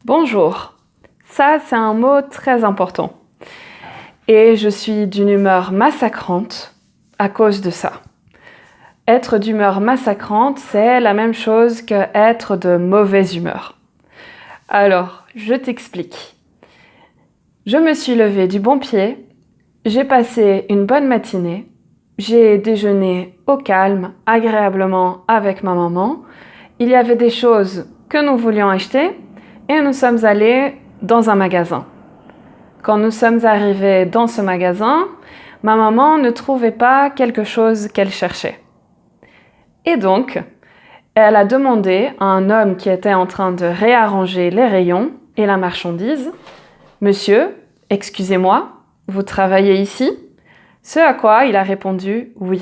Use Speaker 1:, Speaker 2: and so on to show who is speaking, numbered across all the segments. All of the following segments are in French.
Speaker 1: Bonjour, ça c'est un mot très important et je suis d'une humeur massacrante à cause de ça. Être d'humeur massacrante, c'est la même chose que être de mauvaise humeur. Alors, je t'explique. Je me suis levée du bon pied, j'ai passé une bonne matinée, j'ai déjeuné au calme, agréablement avec ma maman. Il y avait des choses que nous voulions acheter et nous sommes allés dans un magasin. Quand nous sommes arrivés dans ce magasin, ma maman ne trouvait pas quelque chose qu'elle cherchait. Et donc, elle a demandé à un homme qui était en train de réarranger les rayons et la marchandise, « Monsieur, excusez-moi, vous travaillez ici ?» Ce à quoi il a répondu « Oui ».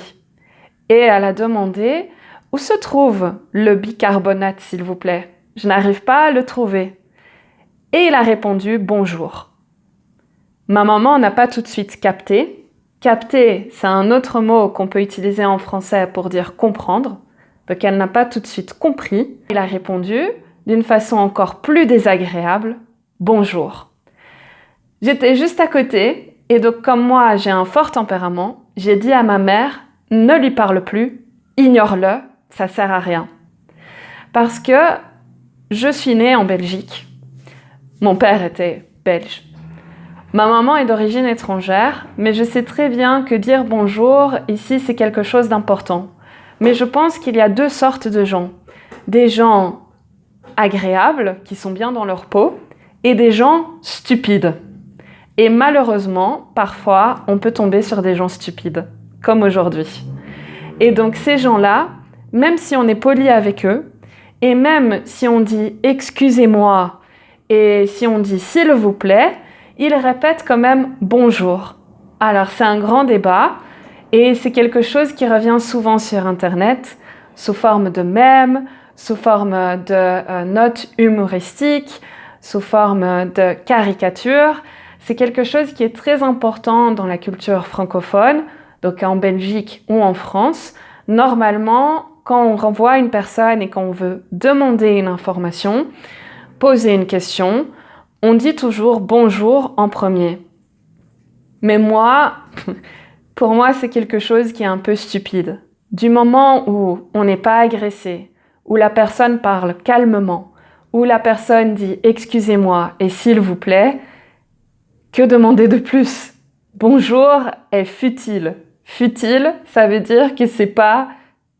Speaker 1: Et elle a demandé « Où se trouve le bicarbonate, s'il vous plaît? Je n'arrive pas à le trouver. » Et il a répondu « Bonjour ». Ma maman n'a pas tout de suite capté. Capter, c'est un autre mot qu'on peut utiliser en français pour dire comprendre. Donc elle n'a pas tout de suite compris. Il a répondu d'une façon encore plus désagréable « Bonjour ». J'étais juste à côté et donc comme moi j'ai un fort tempérament, j'ai dit à ma mère « Ne lui parle plus, ignore-le, ça sert à rien ». Parce que je suis née en Belgique. Mon père était belge. Ma maman est d'origine étrangère, mais je sais très bien que dire bonjour ici c'est quelque chose d'important. Mais je pense qu'il y a deux sortes de gens. Des gens agréables, qui sont bien dans leur peau, et des gens stupides. Et malheureusement, parfois, on peut tomber sur des gens stupides, comme aujourd'hui. Et donc ces gens-là, même si on est poli avec eux, et même si on dit « excusez-moi » et si on dit « s'il vous plaît », ils répètent quand même « bonjour ». Alors c'est un grand débat et c'est quelque chose qui revient souvent sur Internet, sous forme de mèmes, sous forme de notes humoristiques, sous forme de caricatures. C'est quelque chose qui est très important dans la culture francophone, donc en Belgique ou en France. Normalement, quand on renvoie une personne et qu'on veut demander une information, poser une question, on dit toujours « bonjour » en premier. Mais moi, pour moi, c'est quelque chose qui est un peu stupide. Du moment où on n'est pas agressé, où la personne parle calmement, où la personne dit « excusez-moi » et « s'il vous plaît », que demander de plus? Bonjour est futile. Futile, ça veut dire que c'est pas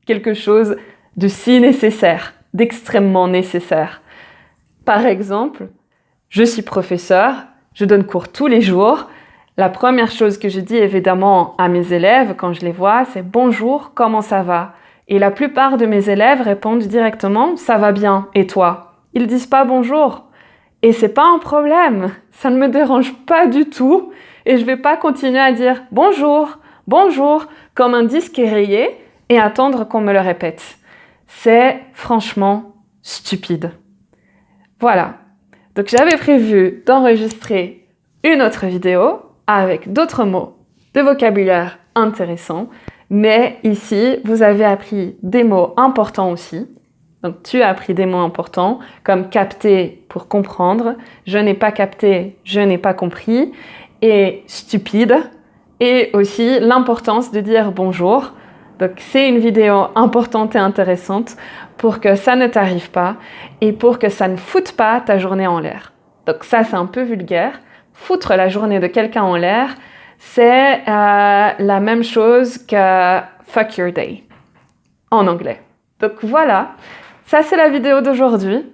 Speaker 1: quelque chose de si nécessaire, d'extrêmement nécessaire. Par exemple, je suis professeur, je donne cours tous les jours. La première chose que je dis évidemment à mes élèves quand je les vois, c'est « Bonjour, comment ça va ?» Et la plupart de mes élèves répondent directement « Ça va bien, et toi ?» Ils disent pas « Bonjour ». Et c'est pas un problème, ça ne me dérange pas du tout et je vais pas continuer à dire « Bonjour, bonjour » comme un disque est rayé et attendre qu'on me le répète. C'est franchement stupide. Voilà. Donc j'avais prévu d'enregistrer une autre vidéo avec d'autres mots de vocabulaire intéressants, mais ici, vous avez appris des mots importants aussi. Donc tu as appris des mots importants comme capter pour comprendre, je n'ai pas capté, je n'ai pas compris, et stupide, et aussi l'importance de dire bonjour. Donc c'est une vidéo importante et intéressante pour que ça ne t'arrive pas et pour que ça ne foute pas ta journée en l'air. Donc ça c'est un peu vulgaire. Foutre la journée de quelqu'un en l'air, c'est la même chose que fuck your day en anglais. Donc voilà, ça c'est la vidéo d'aujourd'hui.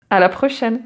Speaker 1: À la prochaine!